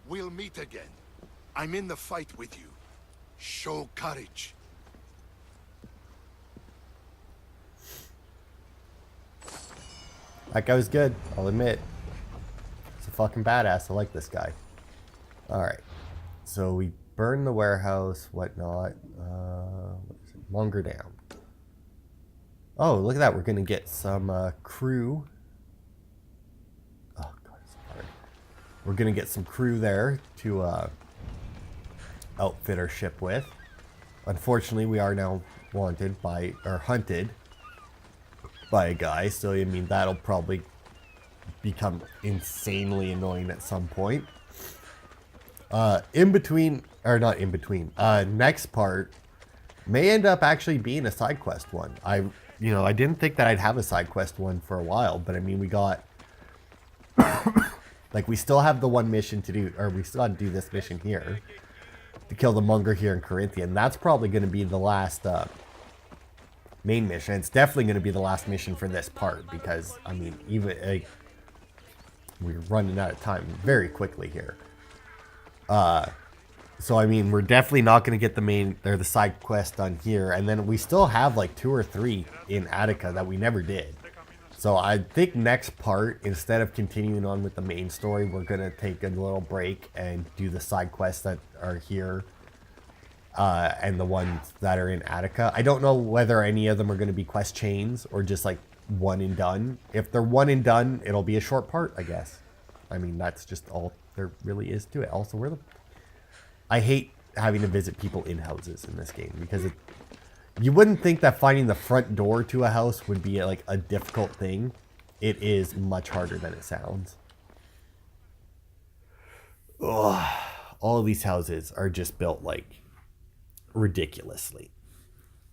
We'll meet again. I'm in the fight with you. Show courage. That guy was good, I'll admit. He's a fucking badass. I like this guy. Alright. So we burn the warehouse, whatnot. What is it? Monger down. Oh, look at that. We're going to get some crew. Oh, God, it's hard. We're going to get some crew there to outfit our ship with. Unfortunately, we are now wanted by, or hunted by a guy. So, I mean, that'll probably become insanely annoying at some point. Next part may end up actually being a side quest one. I didn't think that I'd have a side quest one for a while, but I mean, we got like, we still have the one mission to do, or we still got to do this mission here to kill the monger here in Korinthia, and that's probably going to be the last main mission. It's definitely going to be the last mission for this part, because I mean, even we're running out of time very quickly here. So I mean, we're definitely not going to get the main or the side quest done here, and then we still have like 2 or 3 in Attica that we never did. So I think next part, instead of continuing on with the main story, we're going to take a little break and do the side quests that are here, and the ones that are in Attica. I don't know whether any of them are going to be quest chains or just like one and done. If they're one and done, it'll be a short part, I guess. I mean, that's just all there really is to it. Also, I hate having to visit people in houses in this game, because you wouldn't think that finding the front door to a house would be like a difficult thing it is much harder than it sounds. Ugh. All of these houses are just built like ridiculously.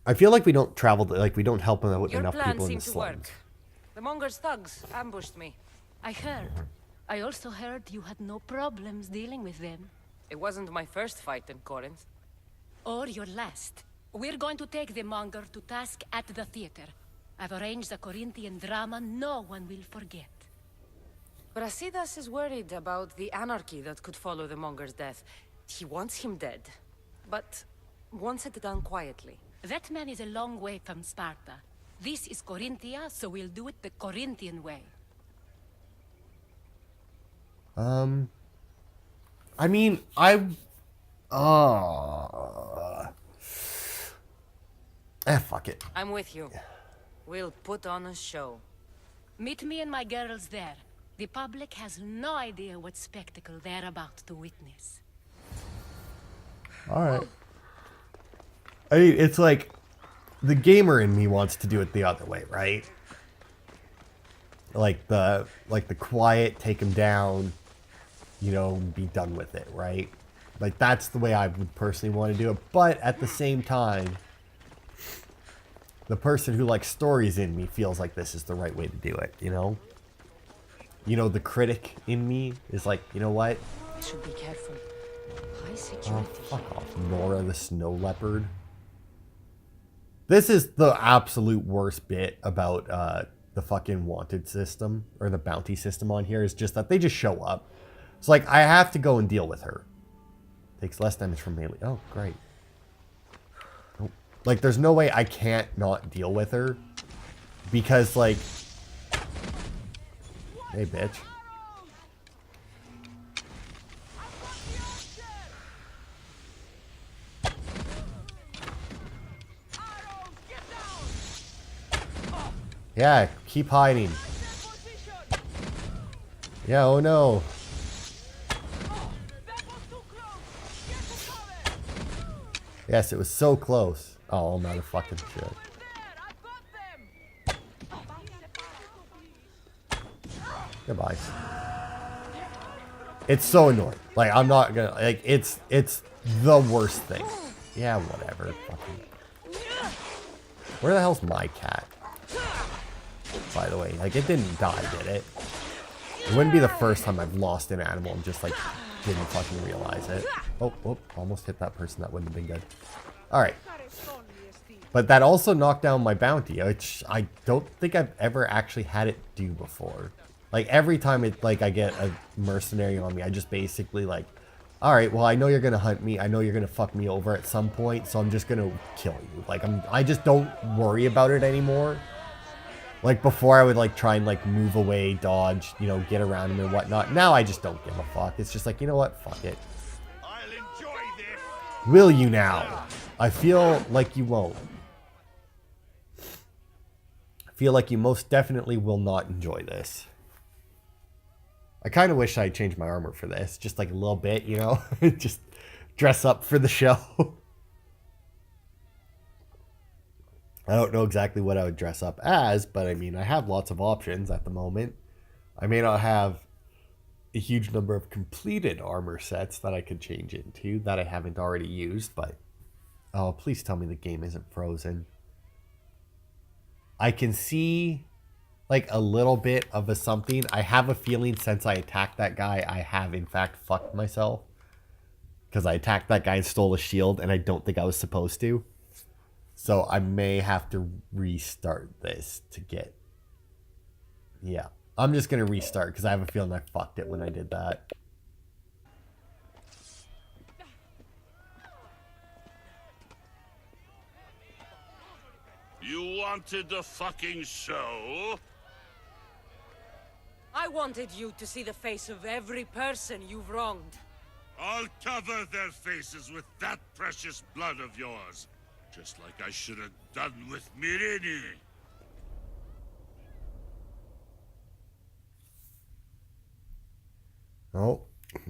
I feel like we don't travel, like we don't help enough people in the slums. The Monger's thugs ambushed me. I heard. I also heard you had no problems dealing with them. It wasn't my first fight in Corinth. Or your last. We're going to take the Monger to task at the theater. I've arranged a Corinthian drama no one will forget. Brasidas is worried about the anarchy that could follow the Monger's death. He wants him dead, but wants it done quietly. That man is a long way from Sparta. This is Korinthia, so we'll do it the Corinthian way. I mean, fuck it. I'm with you. We'll put on a show. Meet me and my girls there. The public has no idea what spectacle they're about to witness. Alright. I mean, it's like, the gamer in me wants to do it the other way, right? Like the quiet, take him down, you know, be done with it, right? Like, that's the way I would personally want to do it. But at the same time, the person who likes stories in me feels like this is the right way to do it, you know? You know, the critic in me is like, you know what? Should be careful. High Oh, security. fuck off, Nora the snow leopard. This is the absolute worst bit about the fucking wanted system, or the bounty system on here, is just that they just show up. It's like, I have to go and deal with her. Takes less damage from melee. Oh, great. Oh. Like, there's no way I can't not deal with her. Because, like... Hey, bitch. Yeah, keep hiding. Yeah, oh no. Yes, it was so close. Oh, I'm out of fucking shit. Goodbye. It's so annoying. Like, I'm not gonna, like, it's the worst thing. Yeah, whatever. Fucking. Where the hell's my cat? By the way, like, it didn't die, did it? It wouldn't be the first time I've lost an animal and just, like, didn't fucking realize it. Oh, almost hit that person. That wouldn't have been good. Alright. But that also knocked down my bounty, which I don't think I've ever actually had it do before. Like, every time it, like, I get a mercenary on me, I just basically, like, alright, well, I know you're gonna hunt me. I know you're gonna fuck me over at some point, so I'm just gonna kill you. Like, I just don't worry about it anymore. Like, before I would, like, try and, like, move away, dodge, you know, get around him and whatnot. Now I just don't give a fuck. It's just like, you know what? Fuck it. I'll enjoy this. Will you now? I feel like you won't. I feel like you most definitely will not enjoy this. I kind of wish I changed my armor for this. Just like a little bit, you know? Just dress up for the show. I don't know exactly what I would dress up as, but I mean, I have lots of options at the moment. I may not have a huge number of completed armor sets that I could change into that I haven't already used, but... Oh, please tell me the game isn't frozen. I can see, like, a little bit of a something. I have a feeling since I attacked that guy, I have, in fact, fucked myself. Because I attacked that guy and stole a shield, and I don't think I was supposed to. So I may have to restart this to get... Yeah. I'm just going to restart because I have a feeling I fucked it when I did that. You wanted the fucking show? I wanted you to see the face of every person you've wronged. I'll cover their faces with that precious blood of yours. Just like I should have done with Myrini. Oh,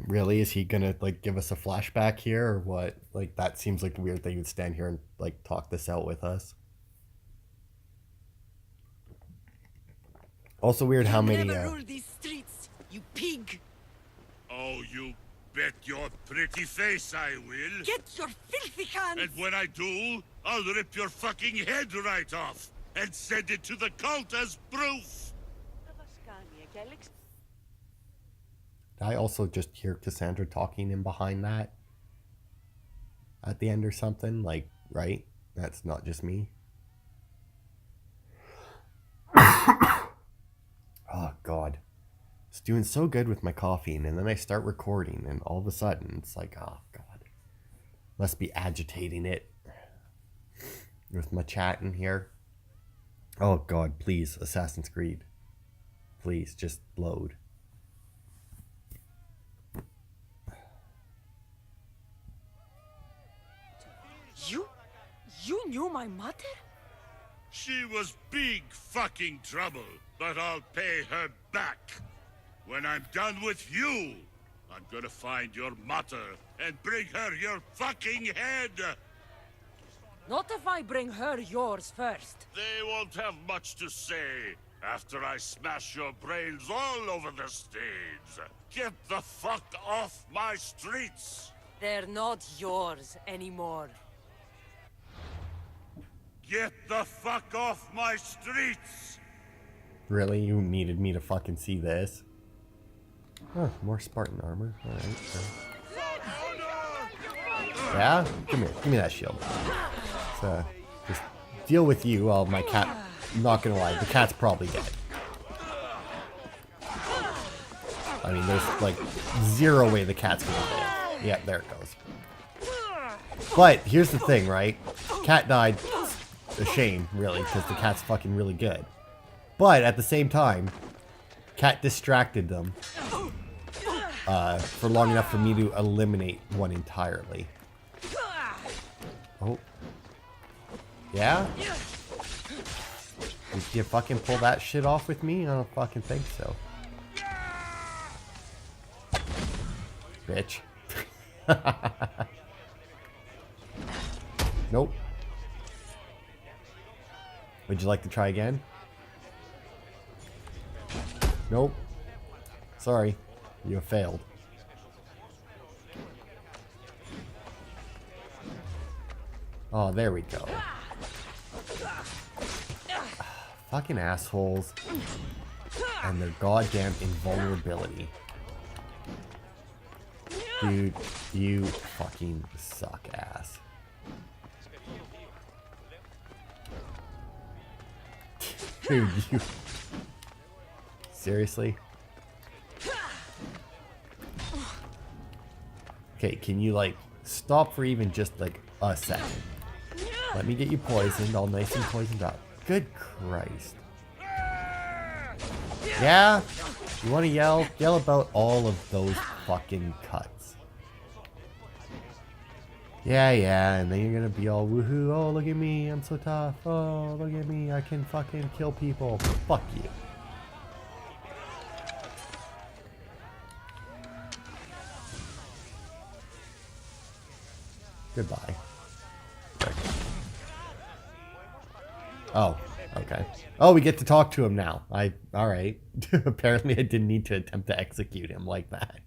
really? Is he gonna, like, give us a flashback here, or what? Like, that seems like a weird thing. He'd stand here and, like, talk this out with us. Also weird how many. Never rule these streets, you pig. Oh, you bet your pretty face I will. Get your filthy hands! And when I do, I'll rip your fucking head right off and send it to the cult as proof. Did I also just hear Kassandra talking in behind that at the end or something? Like, right? That's not just me. Oh, God. It's doing so good with my coffee, and then I start recording, and all of a sudden, it's like, oh, God. Must be agitating it with my chat in here. Oh, God, please, Assassin's Creed. Please, just load. You knew my mother? She was big fucking trouble, but I'll pay her back. When I'm done with you, I'm gonna find your mother and bring her your fucking head. Not if I bring her yours first. They won't have much to say after I smash your brains all over the stage. Get the fuck off my streets! They're not yours anymore. Get the fuck off my streets! Really? You needed me to fucking see this? Oh, more Spartan armor. Alright. Yeah? Come here. Give me that shield. So, just deal with you while my cat... I'm not gonna lie, the cat's probably dead. I mean, there's like zero way the cat's gonna live. Yeah, there it goes. But, here's the thing, right? Cat died. A shame, really, because the cat's fucking really good. But at the same time, cat distracted them for long enough for me to eliminate one entirely. Oh. Yeah? Did you fucking pull that shit off with me? I don't fucking think so. Bitch. Nope. Would you like to try again? Nope. Sorry. You have failed. Oh, there we go. Fucking assholes. And their goddamn invulnerability. Dude, you fucking suck ass. Dude, you... Seriously? Okay, can you, like, stop for even just, like, a second? Let me get you poisoned, all nice and poisoned up. Good Christ. Yeah? You want to yell? Yell about all of those fucking cuts. Yeah, and then you're gonna be all woohoo, oh look at me, I'm so tough, oh look at me, I can fucking kill people. Fuck you. Goodbye. Oh, okay. Oh, we get to talk to him now. Alright. Apparently I didn't need to attempt to execute him like that.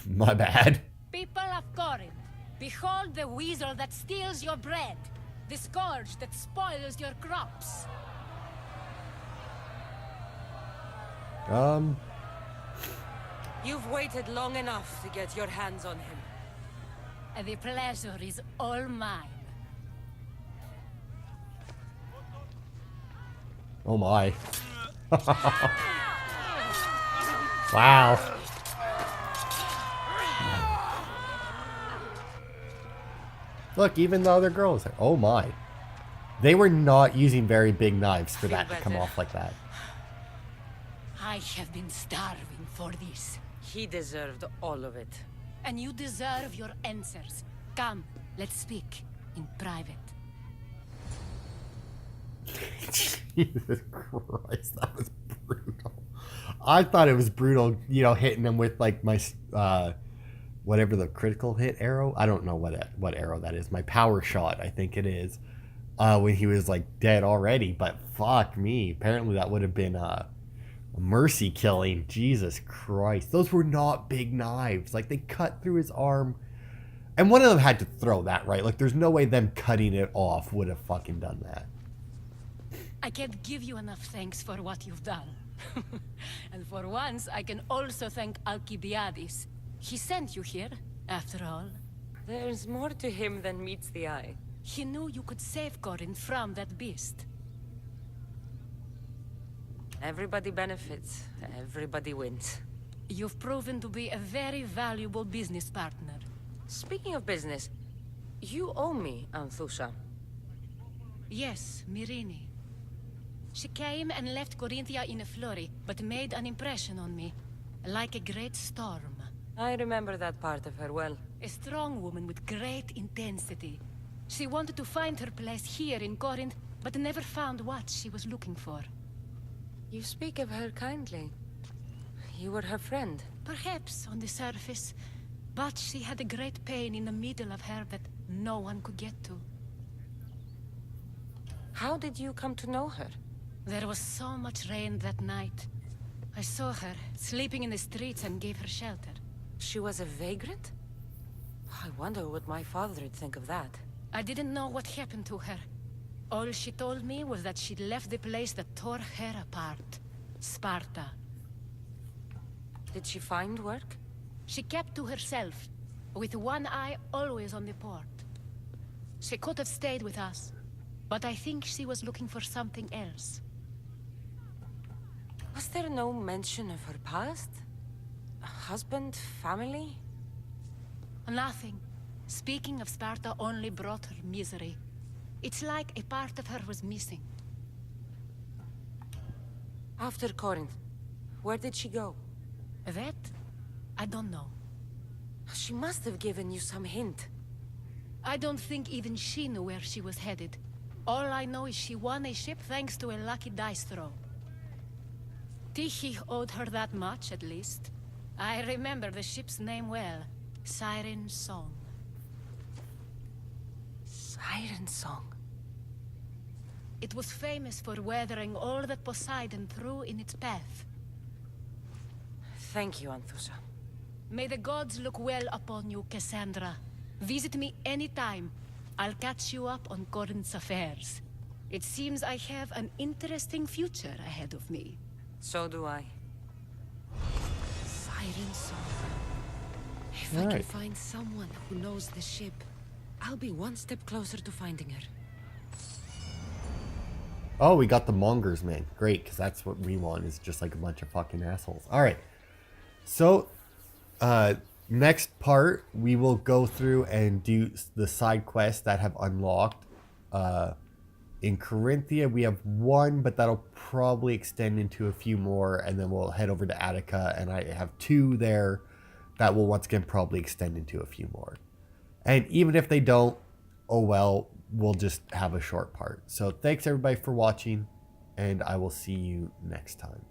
My bad. People of Corinth, behold the weasel that steals your bread, the scourge that spoils your crops. You've waited long enough to get your hands on him. The pleasure is all mine. Oh my. Wow. Look, even the other girls. Oh my. They were not using very big knives for that to come off like that. I have been starving for this. He deserved all of it. And you deserve your answers. Come, let's speak in private. Jesus Christ, that was brutal. I thought it was brutal, you know, hitting them with like my whatever the critical hit arrow. I don't know what arrow that is. My power shot, I think it is. when he was like dead already. But fuck me, apparently that would have been a mercy killing. Jesus Christ, those were not big knives. Like, they cut through his arm, and one of them had to throw that, right? Like, there's no way them cutting it off would have fucking done that. I can't give you enough thanks for what you've done. And for once, I can also thank Alcibiades. He sent you here, after all. There's more to him than meets the eye. He knew you could save Corinth from that beast. Everybody benefits. Everybody wins. You've proven to be a very valuable business partner. Speaking of business, you owe me, Anthusha. Yes, Myrine. She came and left Korinthia in a flurry, but made an impression on me. Like a great storm. I remember that part of her well. A strong woman with great intensity. She wanted to find her place here in Corinth, but never found what she was looking for. You speak of her kindly. You were her friend. Perhaps on the surface, but she had a great pain in the middle of her that no one could get to. How did you come to know her? There was so much rain that night. I saw her, sleeping in the streets, and gave her shelter. She was a vagrant? I wonder what my father'd think of that. I didn't know what happened to her. All she told me was that she'd left the place that tore her apart. Sparta. Did she find work? She kept to herself, with one eye always on the port. She could have stayed with us, but I think she was looking for something else. Was there no mention of her past? A husband, family? Nothing. Speaking of Sparta only brought her misery. It's like a part of her was missing. After Corinth, where did she go? That? I don't know. She must have given you some hint. I don't think even she knew where she was headed. All I know is she won a ship thanks to a lucky dice throw. Tyche owed her that much, at least. I remember the ship's name well. Siren Song. Siren Song? It was famous for weathering all that Poseidon threw in its path. Thank you, Anthusha. May the gods look well upon you, Kassandra. Visit me anytime. I'll catch you up on Corinth's affairs. It seems I have an interesting future ahead of me. So do I. Siren Song. If I can find someone who knows the ship, I'll be one step closer to finding her. Oh, we got the mongers, man. Great, because that's what we want, is just like a bunch of fucking assholes. Alright. So, next part, we will go through and do the side quests that have unlocked. In Korinthia, we have one, but that'll probably extend into a few more, and then we'll head over to Attica, and I have two there that will once again probably extend into a few more. And even if they don't, oh well, we'll just have a short part. So thanks everybody for watching, and I will see you next time.